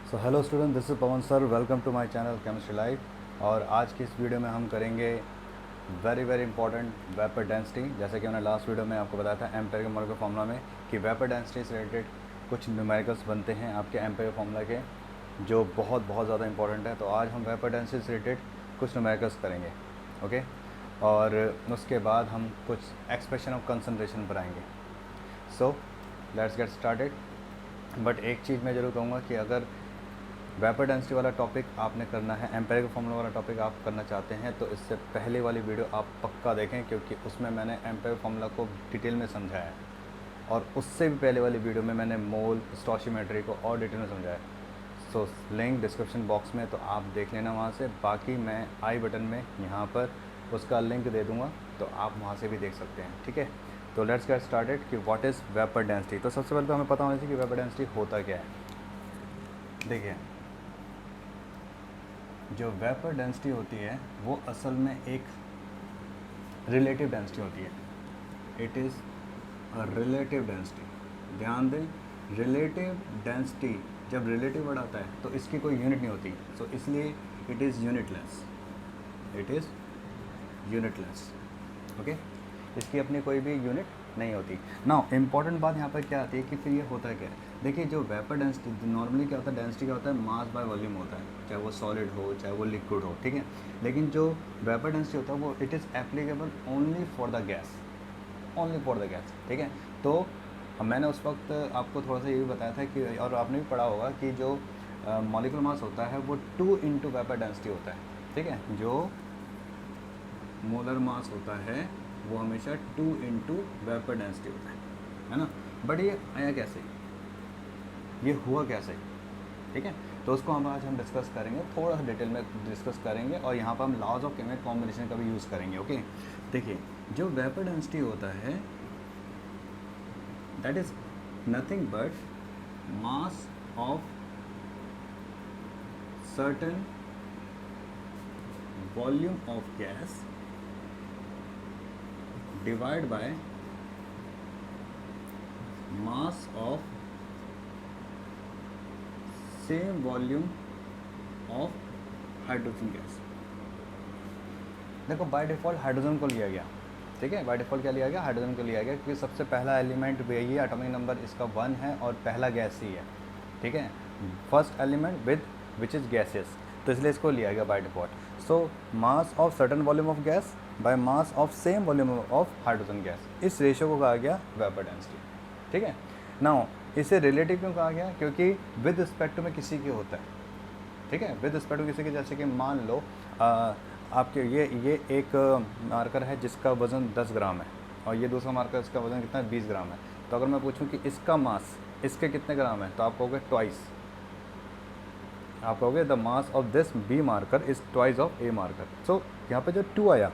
So hello student, this is Pawan sir. Welcome to my channel chemistry live. और आज की इस वीडियो में हम करेंगे वेरी इंपॉर्टेंट वेपर डेंसिटी। जैसे कि मैंने लास्ट वीडियो में आपको बताया था एम्पेरिकल मॉलिक्यूलर फार्मूला में कि वेपर डेंसिटी से रिलेटेड कुछ न्यूमेरिकल्स बनते हैं आपके एम्पेरिकल फार्मूला के, जो बहुत ज़्यादा इंपॉर्टेंट है। तो आज हम वेपर डेंसिटी से रिलेटेड कुछ न्यूमेरिकल्स करेंगे, ओके। और उसके बाद हम कुछ एक्सप्रेशन ऑफ कंसंट्रेशन पर आएंगे। So let's get started. But एक चीज़ मैं ज़रूर कहूँगा कि अगर वेपर डेंसिटी वाला टॉपिक आपने करना है, एम्पेरिकल फार्मूला वाला टॉपिक आप करना चाहते हैं, तो इससे पहले वाली वीडियो आप पक्का देखें, क्योंकि उसमें मैंने एम्पेरिकल फार्मूला को डिटेल में समझाया है। और उससे भी पहले वाली वीडियो में मैंने मोल स्टोइचियोमेट्री को और डिटेल में समझाया है। सो लिंक डिस्क्रिप्शन बॉक्स में, तो आप देख लेना वहाँ से। बाकी मैं आई बटन में यहाँ पर उसका लिंक दे दूँगा, तो आप वहाँ से भी देख सकते हैं, ठीक है। तो लेट्स गेट स्टार्टेड कि व्हाट इज़ वेपर डेंसिटी। तो सबसे पहले तो हमें पता होना चाहिए कि वेपर डेंसिटी होता क्या है। देखिए, जो वेपर डेंसिटी होती है वो असल में एक रिलेटिव डेंसिटी होती है। It is a relative density. ध्यान दें, रिलेटिव डेंसिटी, जब रिलेटिव वर्ड आता है तो इसकी कोई यूनिट नहीं होती। सो इसलिए it is unitless. It is unitless, okay. इसकी अपनी कोई भी यूनिट नहीं होती। नाउ इंपॉर्टेंट बात यहाँ पर क्या आती है कि फिर ये होता है क्या है। देखिए, जो वेपर डेंसिटी नॉर्मली क्या होता है, डेंसिटी क्या होता है, मास बाय वॉल्यूम होता है, चाहे वो सॉलिड हो चाहे वो लिक्विड हो, ठीक है। लेकिन जो वेपर डेंसिटी होता है वो it is applicable only for the gas, only for the gas, ठीक है। तो मैंने उस वक्त आपको थोड़ा सा ये भी बताया था कि, और आपने भी पढ़ा होगा कि जो मॉलिक्यूलर मास होता है वो 2 इंटू वेपर डेंसिटी होता है, ठीक है। जो मोलर मास होता है वो हमेशा 2 इंटू वेपर डेंसिटी होता है ना। बट ये आया कैसे, ये हुआ कैसे, ठीक है। तो उसको हम डिस्कस करेंगे, थोड़ा सा डिटेल में डिस्कस करेंगे, और यहाँ पर हम लॉज ऑफ केमिकल कॉम्बिनेशन का भी यूज़ करेंगे, ओके। देखिए, जो वेपर डेंसिटी होता है that is nothing but mass of certain volume of gas divide by mass of same volume of hydrogen gas. देखो, बाय डिफ़ॉल्ट हाइड्रोजन को लिया गया, ठीक है। बाय डिफ़ॉल्ट क्या लिया गया, हाइड्रोजन को लिया गया, क्योंकि सबसे पहला एलिमेंट वही है, एटॉमिक नंबर इसका 1 है और पहला गैस ही है, ठीक है। First element with which is gases, तो इसलिए इसको लिया गया by default. So mass of certain volume of gas by mass of same volume of hydrogen gas, इस रेशियो को कहा गया वेपर डेंसिटी, ठीक है। नाउ इसे रिलेटिव क्यों कहा गया, क्योंकि विद रिस्पेक्ट में किसी की होता है, ठीक है। विद रिस्पेक्ट टू किसी के, जैसे कि मान लो आपके ये एक मार्कर है जिसका वज़न 10 ग्राम है, और ये दूसरा मार्कर इसका वज़न कितना है, 20 ग्राम है। तो अगर मैं पूछूं कि इसका मास इसके कितने ग्राम है, तो आप कहोगे ट्वाइस। आप कहोगे the mass of this B marker is twice of A marker. So यहाँ पे जो 2 आया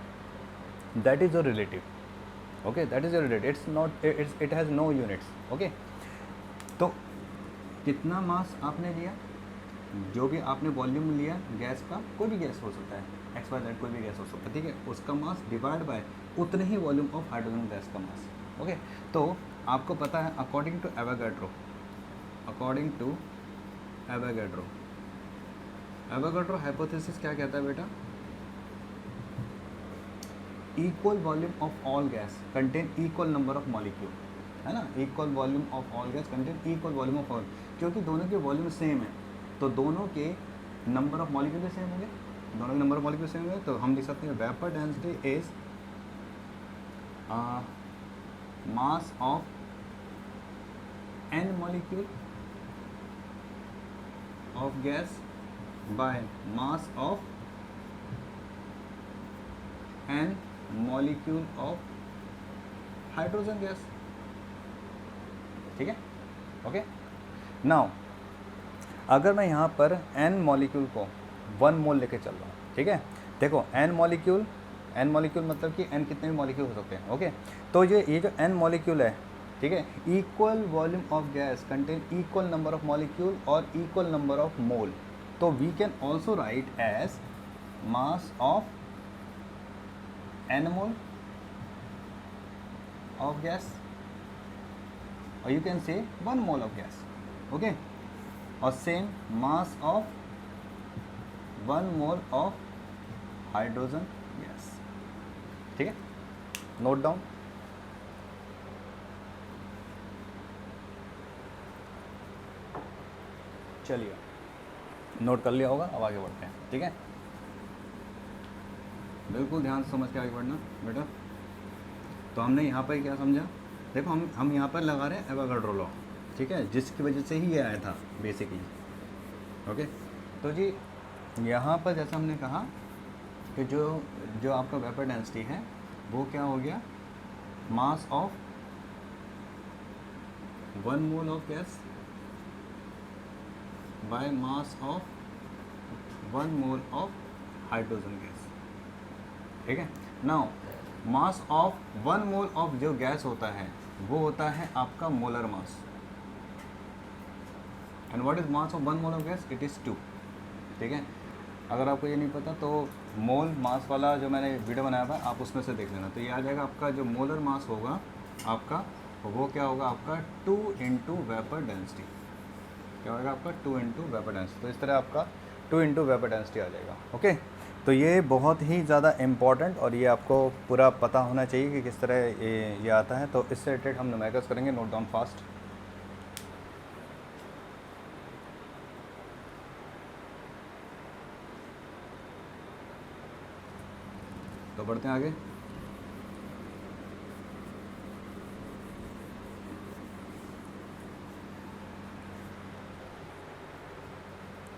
that is your relative, okay, that is your relative. It's not, it has no units, okay. तो कितना मास आपने लिया, जो भी आपने वॉल्यूम लिया गैस का, कोई भी गैस हो सकता है, एक्स वाई जेड कोई भी गैस हो सकता है, ठीक है, उसका मास डिवाइड बाय उतने ही वॉल्यूम ऑफ हाइड्रोजन गैस का मास, ओके। तो आपको पता है according to Avogadro, according to Avogadro, Avogadro hypothesis क्या कहता है बेटा, equal volume of all gas contain equal number of molecule, है ना। Equal volume of all gas contain equal volume of all, क्योंकि दोनों के वॉल्यूम सेम है, तो दोनों के नंबर ऑफ मॉलिक्यूल भी सेम होंगे, दोनों के नंबर ऑफ मॉलिक्यूल सेम होंगे। तो हम लिख सकते हैं vapour density is mass of n molecule of gas by mass of n molecule of hydrogen gas, ठीक है, ओके। नाउ अगर मैं यहाँ पर n मॉलिक्यूल को 1 मोल लेके चल रहा हूँ, ठीक है। देखो n मॉलिक्यूल मतलब कि n कितने भी मॉलिक्यूल हो सकते हैं, ओके। तो ये जो n मॉलिक्यूल है, ठीक है, equal volume of gas contain equal number of molecule और इक्वल नंबर ऑफ मोल। तो we can also write as mass of n mole of gas, or you can say 1 mole of gas, okay. और same mass of 1 mole of hydrogen gas. ठीक है, note down. चलिए, note कर लिया होगा, अब आगे बढ़ते हैं। ठीक है, बिल्कुल ध्यान से समझ के आगे बढ़ना बेटा। तो हमने यहाँ पर क्या समझा, देखो हम यहाँ पर लगा रहे हैं एवोगाड्रो लॉ, ठीक है, जिसकी वजह से ही ये आया था बेसिकली। ओके, तो जी यहाँ पर जैसा हमने कहा कि जो आपका वेपर डेंसिटी है वो क्या हो गया, mass of 1 mole of gas by mass of 1 mole of hydrogen gas. ठीक है, now mass of 1 mole of जो गैस होता है वो होता है आपका molar mass. And what is mass of 1 mole of gas, it is 2। ठीक है, अगर आपको ये नहीं पता तो मोल मास वाला जो मैंने वीडियो बनाया था आप उसमें से देख लेना, तो ये आ जाएगा आपका जो मोलर मास होगा आपका, वो क्या होगा आपका 2 इंटू वेपर डेंसिटी। क्या होगा आपका 2 इंटू वेपर डेंसिटी। तो इस तरह आपका 2 इंटू वेपर डेंसिटी आ जाएगा। ओके, तो ये बहुत ही ज़्यादा इम्पॉर्टेंट और ये आपको पूरा पता होना चाहिए कि किस तरह ये आता है। तो इससे रिलेटेड हम न्यूमेरिकल्स करेंगे, नोट डाउन फास्ट। तो बढ़ते हैं आगे।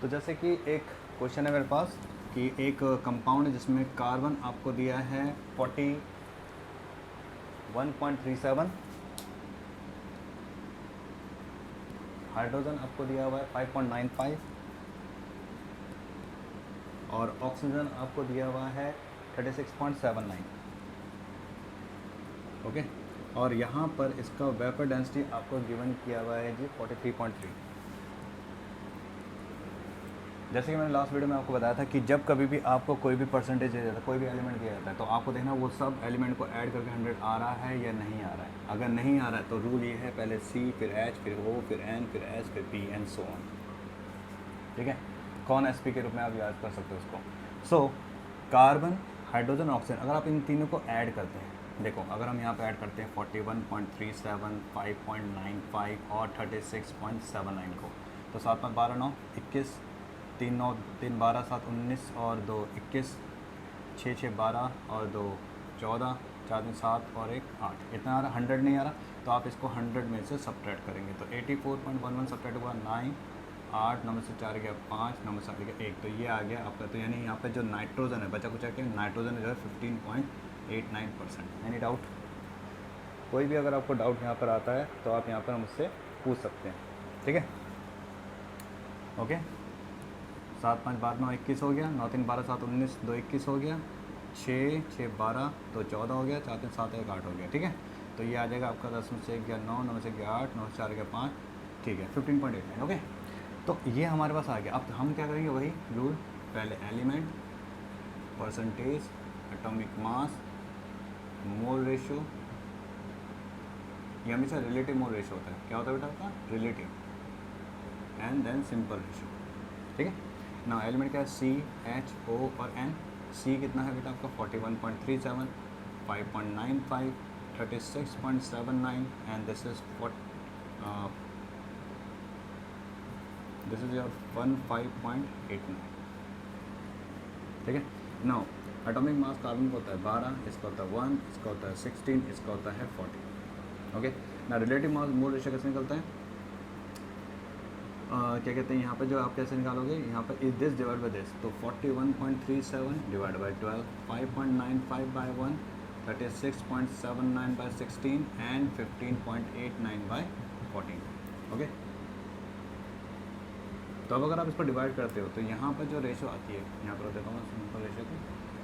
तो जैसे कि एक क्वेश्चन है मेरे पास कि एक कंपाउंड है जिसमें कार्बन आपको दिया है 41.37, हाइड्रोजन आपको दिया हुआ है 5.95 और ऑक्सीजन आपको दिया हुआ है 36.79। ओके, और यहाँ पर इसका वेपर डेंसिटी आपको गिवन किया हुआ है जी 43.3। जैसे कि मैंने लास्ट वीडियो में आपको बताया था कि जब कभी भी आपको कोई भी परसेंटेज दिया जाता है, कोई भी एलिमेंट दिया जाता है, तो आपको देखना वो सब एलिमेंट को ऐड करके 100 आ रहा है या नहीं आ रहा है। अगर नहीं आ रहा है तो रूल ये है, पहले C फिर H फिर O फिर N फिर S फिर P एंड सो ऑन। ठीक है, कौन SP के रूप में आप याद कर सकते हो उसको। सो कार्बन, हाइड्रोजन, ऑक्सीजन, अगर आप इन तीनों को ऐड करते हैं, देखो अगर हम यहाँ पे ऐड करते हैं 41.37, 5.95 और 36.79 को, तो 7 5 12 9 21, 3 9 3 12 7 19 और 2 21, 6 6 12 और 2 14, 4 3 7 और 1 8, इतना आ रहा, 100 नहीं आ रहा, तो आप इसको 100 में से सब्ट्रैक्ट करेंगे। तो 84.11 सब्ट्रैक्ट हुआ 9, 8, 9 में से 4 गया 5, 9 में से 8 गया 1, तो ये आ गया आपका। तो यानी यहाँ पे जो नाइट्रोजन है, बचा कुचा के नाइट्रोजन जो है 15.89%। Any doubt? कोई भी अगर आपको डाउट यहाँ पर आता है तो आप यहाँ पर मुझसे पूछ सकते हैं। ठीक है, ओके। 7 5 12 9 21 हो गया, 9 3 12 7 19, 2 21 हो गया, 6 6 12 2 14 हो गया, 4 3 7 1 8 हो गया। ठीक है, तो ये आ जाएगा आपका 10 में से 1 गया 9, 9 में से गया 8, 9 से 4 गया 5, ठीक है 15.89। ओके, तो ये हमारे पास आ गया। अब हम क्या करेंगे, वही रूल, पहले element, percentage, atomic mass, mole ratio, ये हमेशा रिलेटिव मोल रेशियो होता है। क्या होता है बेटा आपका? Relative, and then simple ratio. ठीक है ना, एलिमेंट क्या है? C H O और N। C कितना है बेटा आपका? 41.37, 5.95, 36.79 एंड दिस इज योर 15.89। ठीक है, नाउ एटॉमिक मास कार्बन का होता है 12, इसका होता है 1, इसका होता है 16, इसका होता है 40। ओके ना, रिलेटिव मास मोल रेशियो कैसे निकलता है? क्या कहते हैं यहाँ पे, जो आप कैसे निकालोगे, यहाँ पर is this divide by this, तो 41.37 divide by 12, 5.95 by 1, 36.79 by 16 and 15.89 by 14। Okay, तो अब अगर आप इसको डिवाइड करते हो तो यहाँ पर जो रेशो आती है, यहाँ पर देखो मैं सिंपल रेशो को,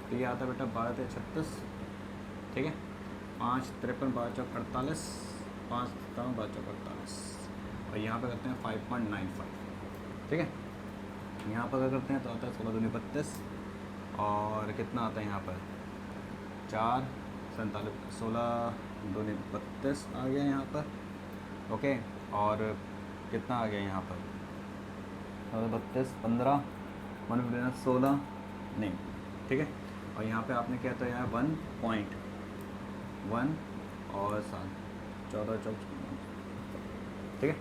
तो ये आता है बेटा 12 से 36। ठीक है, 5 53 12 चौक 48, 5 13 12 चौक 48, और यहाँ पे करते हैं 5.95। ठीक है, यहाँ पर अगर करते हैं तो आता है 16 दूनी 32, और कितना आता है यहाँ पर 4 47, 16 दूनी 32 आ गया यहाँ पर। ओके, और कितना आ गया यहाँ पर और 32, 15, 159, 16 नहीं, ठीक है। और यहाँ पे आपने क्या तो यहाँ 1.1 और 7, 14, 14, ठीक है।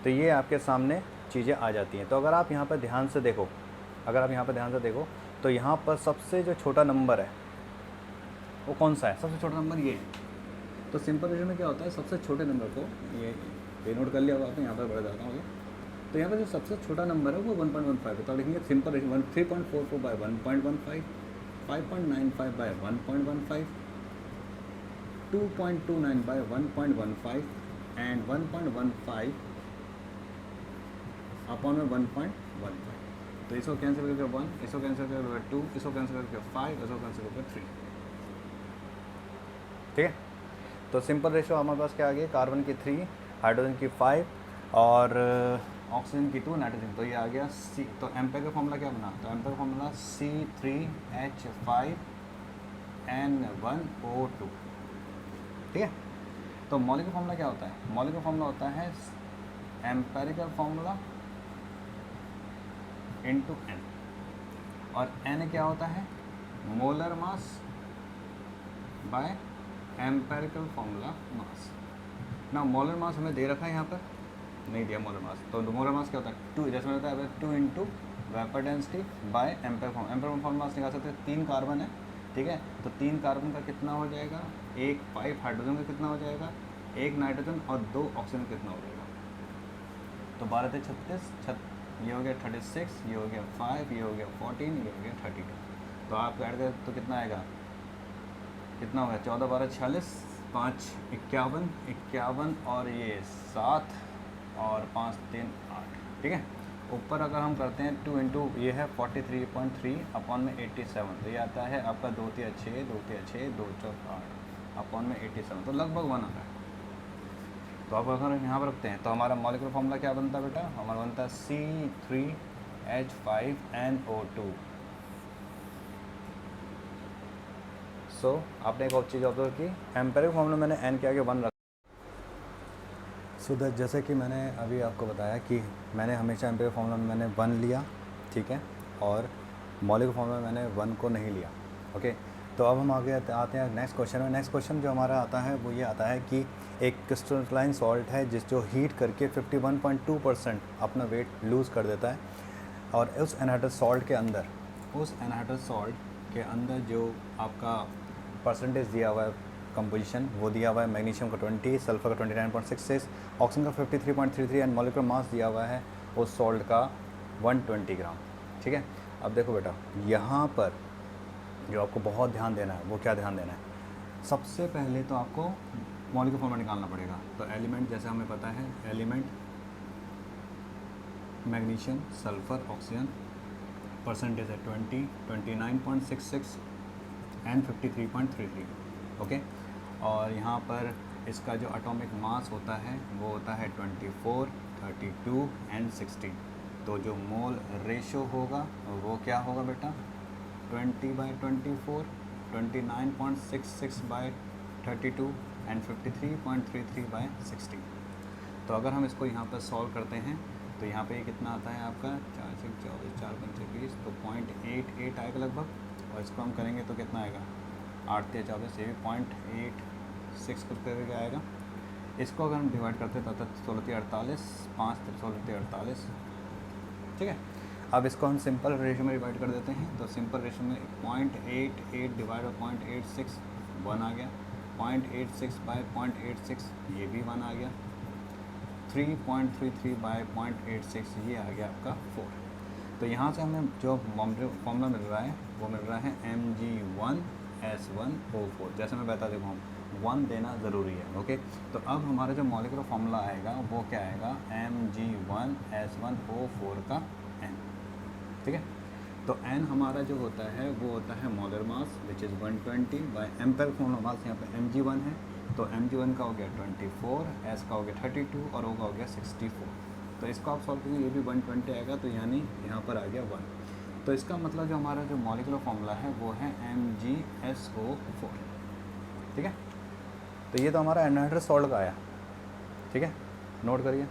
तो ये आपके सामने चीज़ें आ जाती हैं। तो अगर आप यहाँ पर ध्यान से देखो, तो यहाँ पर सबसे जो छोटा नंबर है वो कौन सा है? सबसे छोटा नंबर ये है। तो सिंपल रेशो में क्या होता है, सबसे छोटे नंबर को ये नोट कर लिया होगा आपने, यहाँ पर बढ़ जाता हूँ। तो यहाँ पर जो सबसे छोटा नंबर है वो 1.15 है। तो आप लिखेंगे simple ratio 3.44 by 1.15, 5.95 by 1.15, 2.29 by 1.15 and 1.15 upon में 1.15। तो इसको कैंसिल करके 1, इसको कैंसिल करके 2, इसको कैंसिल करके 5, इसको कैंसिल करके 3, ठीक है। तो सिंपल रेशो हमारे पास क्या आ गया, कार्बन की 3, हाइड्रोजन की 5 और ऑक्सीजन की 2, नाइट्रोजन। तो ये आ गया सी। तो एम्पेयर का फॉर्मूला क्या बना? तो एम्पेयर का फॉर्मूला C3H5N1O2, ठीक है। तो मॉलिक्यूलर फॉर्मूला क्या होता है? मॉलिक्यूलर फॉर्मूला होता है एम्पेरिकल फॉर्मूला इनटू N, और N क्या होता है? Molar mass by empirical formula mass. ना मोलर मास हमें दे रखा है, यहाँ पर नहीं दिया मोलर मास। तो मोलर मास क्या होता है? 2, जैसे मैंने बताया 2 into vapour density by ampere form. Ampere form mass निकाल सकते हैं। 3 कार्बन है, ठीक है। तो 3 कार्बन का कितना हो जाएगा? 1 5 हाइड्रोजन का कितना हो जाएगा? 1 नाइट्रोजन और 2 ऑक्सीजन कितना हो जाएगा? तो 12 से 36, ये हो गया 36, ये हो गया 5, ये हो गया 14, ये हो गया 32। तो आप ऐड करें तो कितना आएगा? कितना होगा? 14 12 46, 5 51, 51 और ये 7 और 5 3 8, ठीक है। ऊपर अगर हम करते हैं 2 इंटू ये है 43.3 अपॉन में 87, तो ये आता है आपका 2 3 6, 2 3 6, 2 4 8 अपॉन में 87, तो लगभग 1 आता है। तो अब अगर हम यहाँ पर रखते हैं तो हमारा मॉलिक्यूलर फॉर्मूला क्या बनता है बेटा? हमारा बनता है C3H5NO2। सो आपने एक और चीज़ ऑब्जर्व की, एम्पेरिकल फॉर्मूला मैंने n के आगे 1 रखा। सो दैट जैसे कि मैंने अभी आपको बताया कि मैंने हमेशा एम्पेरिकल फॉर्मूला में मैंने 1 लिया, ठीक है, और मॉलिक्यूलर फॉर्मूला में मैंने 1 को नहीं लिया, ओके। तो अब हम आगे आते हैं नेक्स्ट क्वेश्चन में। नेक्स्ट क्वेश्चन जो हमारा आता है वो ये आता है कि एक क्रिस्टलाइन सॉल्ट है जो हीट करके 51.2% अपना वेट लूज़ कर देता है, और उस एनहाइड्रस सॉल्ट के अंदर जो आपका परसेंटेज दिया हुआ है कंपोजिशन, वो दिया हुआ है मैग्नीशियम का 20, सल्फर का 29.66, ऑक्सीजन का 53.33 एंड मॉलिक्यूलर मास दिया हुआ है उस सॉल्ट का 120 ग्राम, ठीक है। अब देखो बेटा, यहाँ पर जो आपको बहुत ध्यान देना है वो क्या ध्यान देना है? सबसे पहले तो आपको मॉलिक्यूलर फॉर्मूला निकालना पड़ेगा। तो एलिमेंट जैसे हमें पता है, element magnesium, sulphur, oxygen, percentage है 20, 29.66 एंड 53.33, ओके। और यहाँ पर इसका जो एटॉमिक मास होता है वो होता है 24, 32 एंड 16। तो जो मोल रेशो होगा वो क्या होगा बेटा? 20/24, 29.66/32 एंड 53.33/16। तो अगर हम इसको यहाँ पर सॉल्व करते हैं तो यहाँ पे कितना आता है आपका? 4 से 24, 4 5 20, तो 0.88 आएगा लगभग। और इसको हम करेंगे तो कितना आएगा? 8 से 24, ये भी 0.86 कुछ करके आएगा। इसको अगर हम डिवाइड करते हैं तो 16×48, 5 16×48, ठीक है। अब इसको हम सिंपल रेशो में डिवाइड कर देते हैं। तो सिंपल रेशो में 0.88 डिवाइड बाई 0.86 1 आ गया, 0.86/0.86 ये भी 1 आ गया, 3.33/0.86 ये आ गया आपका 4। तो यहाँ से हमें जो फॉर्मूला मिल रहा है वो मिल रहा है Mg1S1O4। जैसे मैं बता देखो, हम 1 देना ज़रूरी है, ओके। तो अब हमारा जो मॉलिक्यूलर फॉर्मूला आएगा वो क्या आएगा? Mg1S1O4 का N, ठीक है। तो N हमारा जो होता है वो होता है molar mass which is 120 by empirical formula mass. यहाँ पे Mg1 है तो Mg1 का हो गया 24, S का हो गया 32 और O का हो गया 64। तो इसको आप सॉल्व करेंगे, ये भी 120 आएगा, तो यानी यहाँ पर आ गया 1। तो इसका मतलब जो हमारा जो मॉलिक्यूलर फॉर्मूला है वो है MgSO4, ठीक है। तो ये तो हमारा एनहाइड्रस सॉल्ट का आया, ठीक है, नोट करिए।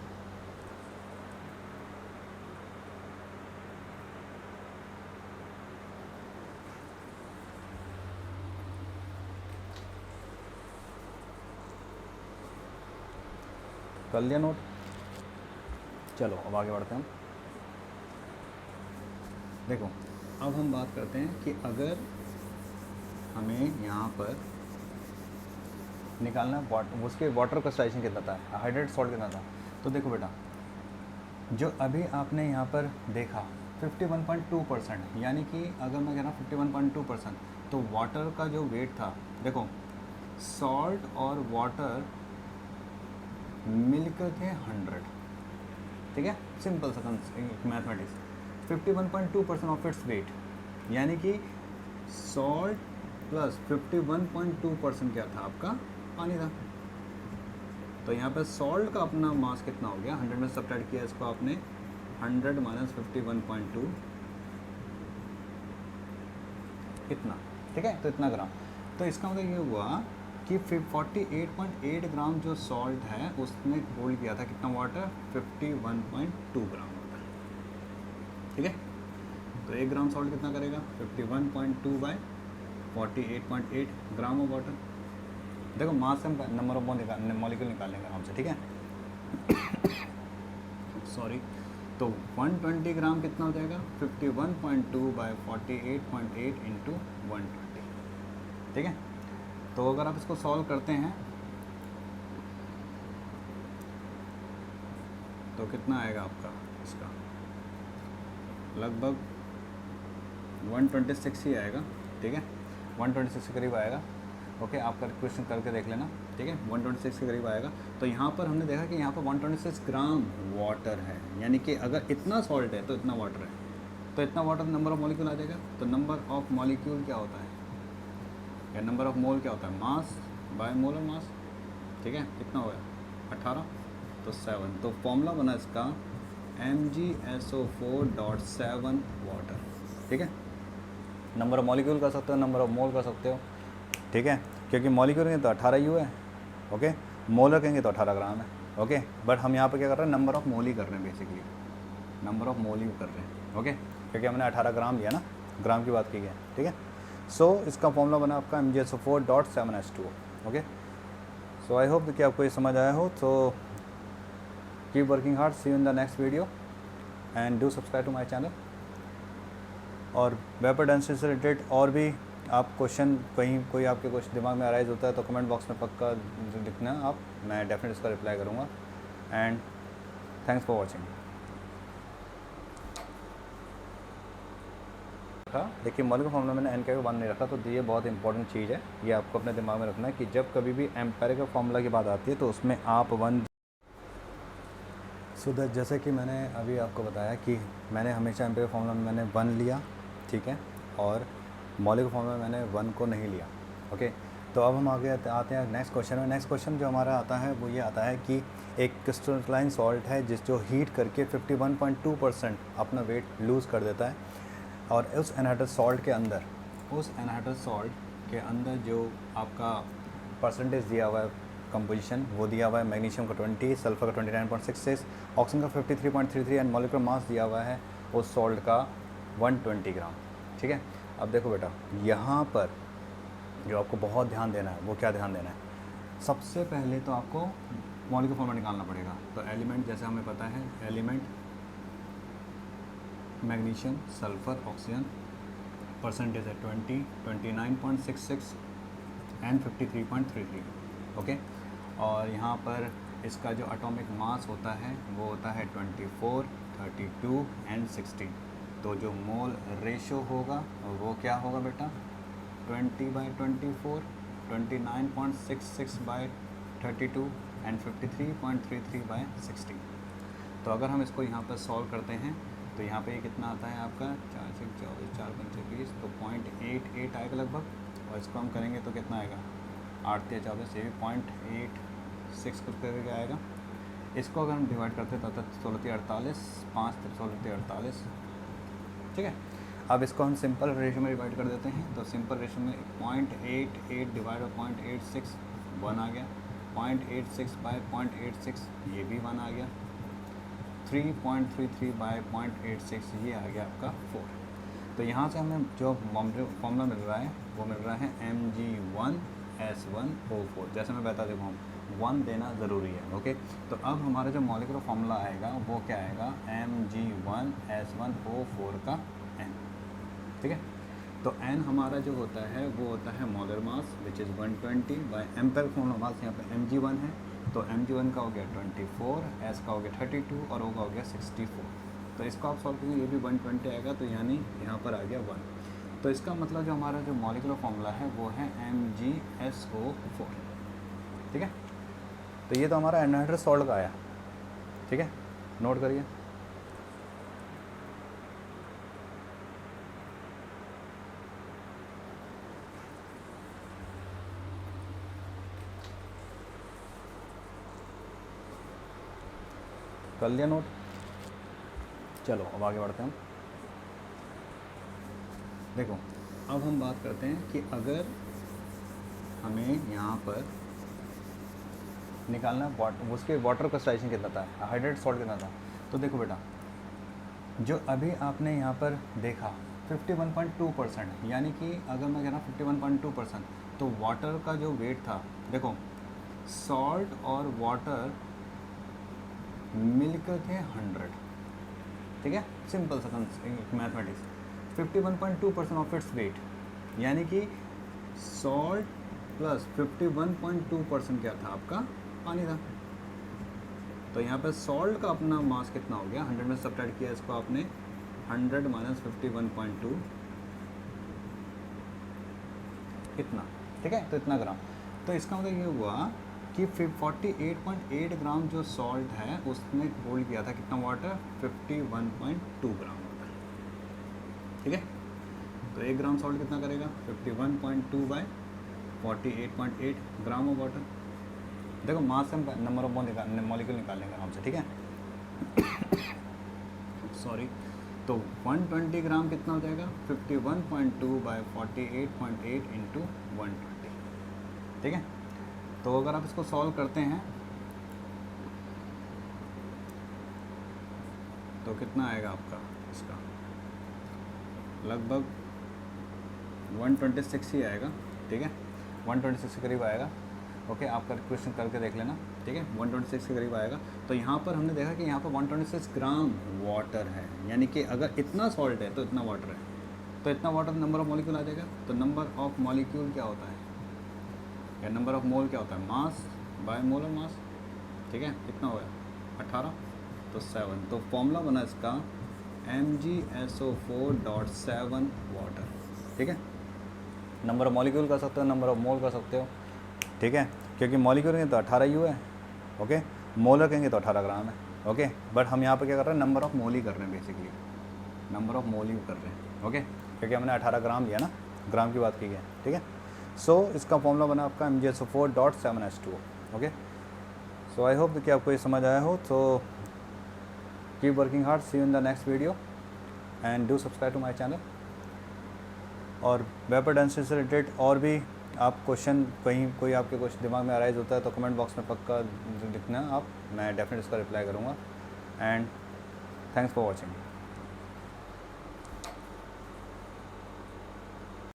कर लिया नोट। चलो अब आगे बढ़ते हैं। देखो अब हम बात करते हैं कि अगर हमें यहाँ पर निकालना उसके वाटर कंसंट्रेशन कितना था, हाइड्रेट सॉल्ट कितना था। तो देखो बेटा, जो अभी आपने यहाँ पर देखा 51.2%, यानी कि अगर मैं कह रहा हूँ 51.2%, तो वाटर का जो वेट था, देखो सॉल्ट और वाटर मिलकर थे 100, ठीक है, सिंपल सा मैथमेटिक्स। 51.2% ऑफ इट्स वेट, यानी कि सॉल्ट प्लस 51.2% क्या था आपका, पानी था। तो यहाँ पे सॉल्ट का अपना मास कितना हो गया, 100 में सब्ट्रैक्ट किया इसको आपने, 100 माइनस 51.2 इतना, ठीक है, तो इतना ग्राम। तो इसका मतलब ये हुआ कि 48.8 ग्राम जो सॉल्ट है उसने होल्ड किया था कितना वाटर, 51.2 ग्राम वाटर, ठीक है। तो 1 ग्राम सॉल्ट कितना करेगा, 51.2 बाय 48.8 ग्राम ऑफ वाटर। देखो मास से हम नंबर ऑफ मॉलिक्यूल निकालेंगे आराम से, ठीक है। सॉरी, तो 120 ग्राम कितना हो जाएगा, 51.2 बाय 48.8 इंटू 120, ठीक है। तो अगर आप इसको सॉल्व करते हैं तो कितना आएगा आपका, इसका लगभग 126 ही आएगा, ठीक है, 126 के करीब आएगा। ओके, आप क्वेश्चन करके देख लेना, ठीक है, 126 के करीब आएगा। तो यहाँ पर हमने देखा कि यहाँ पर 126 ग्राम वाटर है, यानी कि अगर इतना सॉल्ट है तो इतना वाटर है, तो इतना वाटर नंबर ऑफ मॉलिक्यूल आ जाएगा। तो नंबर ऑफ मॉलिक्यूल क्या होता है, या नंबर ऑफ मोल क्या होता है, मास बाय मोलर मास, ठीक है, कितना हो गया 18, तो 7। तो फॉर्मूला बना इसका MgSO4.7 वाटर, ठीक है। नंबर ऑफ मॉलिक्यूल कर सकते हो, नंबर ऑफ मोल कर सकते हो, ठीक है, क्योंकि मॉलिक्यूल कहेंगे तो 18 यू है, ओके, मोलर कहेंगे तो 18 ग्राम है, ओके। बट हम यहाँ पर क्या कर रहे हैं, नंबर ऑफ मोल ही कर रहे हैं, बेसिकली नंबर ऑफ मोल ही कर रहे हैं, ओके, क्योंकि हमने 18 ग्राम लिया ना, ग्राम की बात की है, ठीक है। सो इसका फॉर्मूला बना आपका MgSO4.7H2O, okay. So I hope कि आपको ये समझ आया हो। तो keep working hard, see you in the next video and do subscribe to my channel. और वेपर डेंसिटी से रिलेटेड और भी आप क्वेश्चन, कहीं कोई आपके क्वेश्चन दिमाग में अराइज होता है तो कमेंट बॉक्स में पक्का लिखना आप, मैं डेफिनेटली उसका रिप्लाई करूँगा। And thanks for watching. देखिए मॉलिक्यूलर फार्मूला मैंने NK को 1 नहीं रखा, तो ये बहुत इंपॉर्टेंट चीज़ है, ये आपको अपने दिमाग में रखना है कि जब कभी भी एम्पेरिकल फार्मूला की बात आती है तो उसमें आप 1। सो दैट जैसे कि मैंने अभी आपको बताया कि मैंने हमेशा एम्पेरिकल फार्मूला में मैंने 1 लिया, ठीक है, और मॉलिक्यूलर फार्मूला में मैंने 1 को नहीं लिया, ओके। तो अब हम आगे आते हैं नेक्स्ट क्वेश्चन में। नेक्स्ट क्वेश्चन जो हमारा आता है वो ये आता है कि एक क्रिस्टलाइन सॉल्ट है जो हीट करके 51.2% अपना वेट लूज़ कर देता है, और उस एनहाइड्रेट सॉल्ट के अंदर, उस एनहाइड्रेट सॉल्ट के अंदर जो आपका परसेंटेज दिया हुआ है कंपोजिशन, वो दिया हुआ है मैग्नीशियम का 20, सल्फर का 29.66, ऑक्सीजन का 53.33 एंड मॉलिक्यूलर मास दिया हुआ है उस सॉल्ट का 120 ग्राम, ठीक है। अब देखो बेटा, यहाँ पर जो आपको बहुत ध्यान देना है वो क्या ध्यान देना है, सबसे पहले तो आपको मॉलिक्यूलर फॉर्मूला निकालना पड़ेगा। तो एलिमेंट जैसे हमें पता है, element magnesium, sulphur, oxygen, percentage है 20, 29.66 एंड 53.33, ओके। और यहाँ पर इसका जो एटॉमिक मास होता है वो होता है 24, 32 एंड 16। तो जो मोल रेशो होगा वो क्या होगा बेटा, 20/24, 29.66/32 एंड 53.33/16। तो अगर हम इसको यहाँ पर सॉल्व करते हैं तो यहाँ पे कितना आता है आपका 4 से 24, 4 पंचे 20, तो 0.88 आएगा लगभग। और इसको हम करेंगे तो कितना आएगा, 8 या 24, ये भी 0.86 कुछ करके आएगा। इसको अगर हम डिवाइड करते हैं तो 16×48, 5 16×48, ठीक है। अब इसको हम सिंपल रेशो में डिवाइड कर देते हैं, तो सिंपल रेशो में 0.88 डिवाइड बाई 0.86 1 आ गया, 0.86 बाय 0.86 ये भी 1 आ गया, 3.33 बाय 0.86 ये आ गया आपका 4। तो यहाँ से हमें जो फॉर्मूला मिल रहा है वो मिल रहा है Mg1S1O4। जैसे मैं बता देखो, 1 देना ज़रूरी है। ओके, तो अब हमारा जो मॉलिक्यूलर फार्मूला आएगा वो क्या आएगा, Mg1S1O4 का n। ठीक है, तो n हमारा जो होता है वो होता है molar mass which is 120 by empirical formula mass यहाँ पे Mg1 है, तो Mg1 का हो गया 24, S का हो गया 32 और O का हो गया 64। तो इसको आप सॉल्व करेंगे, ये भी 120 आएगा, तो यानी यहाँ पर आ गया 1। तो इसका मतलब जो हमारा जो मॉलिक्यूलर फार्मूला है वो है MgSO4। ठीक है, तो ये तो हमारा एनहाइड्रस सॉल्ट का आया। ठीक है, नोट करिए। कर लिया नोट? चलो अब आगे बढ़ते हैं। देखो, अब हम बात करते हैं कि अगर हमें यहाँ पर निकालना उसके वाटर क्रिस्टलाइजेशन कितना था, हाइड्रेट सॉल्ट कितना था, तो देखो बेटा, जो अभी आपने यहाँ पर देखा 51.2%, यानी कि अगर मैं कह रहा हूँ 51.2%, तो वाटर का जो वेट था, देखो सॉल्ट और वाटर मिलकर थे 100। ठीक है, सिंपल सा मैथमेटिक्स, 51.2% ऑफ इट्स वेट, यानी कि सॉल्ट प्लस 51.2% क्या था आपका, पानी था। तो यहाँ पर सॉल्ट का अपना मास कितना हो गया, 100 में सब्ट्रैक्ट किया इसको आपने, 100 माइनस 51.2 इतना। ठीक है, तो इतना ग्राम। तो इसका मतलब ये हुआ कि 48.8 ग्राम जो सॉल्ट है उसने होल्ड किया था कितना वाटर, 51.2 ग्राम वाटर। ठीक है, तो 1 ग्राम सॉल्ट कितना करेगा, 51.2 बाय 48.8 ग्राम ऑफ वाटर। देखो मास से हम नंबर ऑफ मॉलिक्यूल निकालेंगे आराम से। ठीक है, सॉरी, तो 120 ग्राम कितना हो जाएगा, 51.2 बाय 48.8 इंटू 120। ठीक है, तो अगर आप इसको सॉल्व करते हैं तो कितना आएगा आपका, इसका लगभग 126 ही आएगा। ठीक है, 126 के करीब आएगा। ओके, आप क्वेश्चन करके देख लेना। ठीक है, 126 के करीब आएगा। तो यहाँ पर हमने देखा कि यहाँ पर 126 ग्राम वाटर है, यानी कि अगर इतना सॉल्ट है तो इतना वाटर है, तो इतना वाटर नंबर ऑफ मॉलिक्यूल आ जाएगा। तो नंबर ऑफ मॉलिक्यूल क्या होता है, या नंबर ऑफ मोल क्या होता है, मास बाय मोलर मास। ठीक है, कितना हो गया 18, तो 7। तो फॉर्मूला बना इसका MgSO4.7 वाटर। ठीक है, नंबर ऑफ मॉलिक्यूल कर सकते हो, नंबर ऑफ मोल कर सकते हो। ठीक है, क्योंकि मॉलिक्यूल कहेंगे तो 18 यू है। ओके, मोलर कहेंगे तो 18 ग्राम है। ओके, बट हम यहाँ पर क्या कर रहे हैं, नंबर ऑफ मोल ही कर रहे हैं, बेसिकली नंबर ऑफ मोल ही कर रहे हैं। ओके, क्योंकि हमने 18 ग्राम लिया ना, ग्राम की बात की है। ठीक है, सो इसका फॉर्मूला बना आपका MgSO4.7H2O। Okay, so I hope कि आपको ये समझ आया हो। तो keep working hard, see you in the next video and do subscribe to my channel. और वेपर डेंसिटी से रिलेटेड और भी आप क्वेश्चन, कहीं कोई आपके क्वेश्चन दिमाग में अराइज होता है तो कमेंट बॉक्स में पक्का लिखना आप, मैं डेफिनेट इसका रिप्लाई करूँगा। And thanks for watching.